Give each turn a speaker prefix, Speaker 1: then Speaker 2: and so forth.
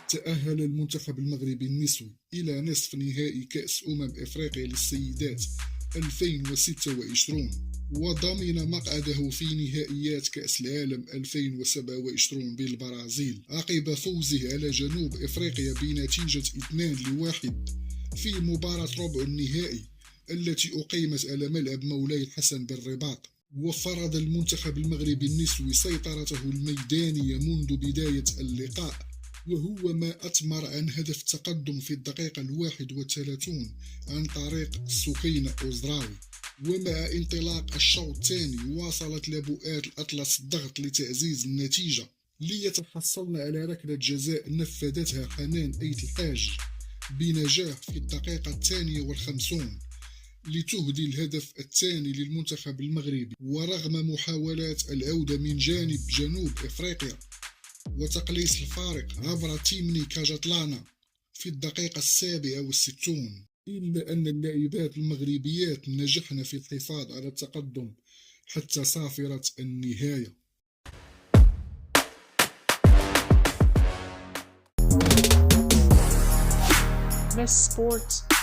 Speaker 1: تأهل المنتخب المغربي النسوي إلى نصف نهائي كأس إفريقيا للسيدات 2026، وضمن مقعده في نهائيات كأس العالم 2027 بالبرازيل عقب فوزه على جنوب إفريقيا بنتيجة 2-1 في مباراة ربع النهائي التي أقيمت على ملعب مولاي الحسن بالرباط. وفرض المنتخب المغربي النسوي سيطرته الميدانية منذ بداية اللقاء، وهو ما أثمر عن هدف تقدم في الدقيقة 31 عن طريق سكينة أوزراوي. ومع انطلاق الشوط الثاني واصلت لاعبات الأطلس الضغط لتعزيز النتيجة، ليتحصلن على ركلة جزاء نفذتها حنان أيت الحاج بنجاح في الدقيقة 52 لتهدي الهدف الثاني للمنتخب المغربي. ورغم محاولات العودة من جانب جنوب إفريقيا وتقليص الفارق عبر تيمني كاجاتلانا في الدقيقة 67، إلا أن اللاعبات المغربيات نجحن في الحفاظ على التقدم حتى صافرة النهاية.
Speaker 2: Miss Sports.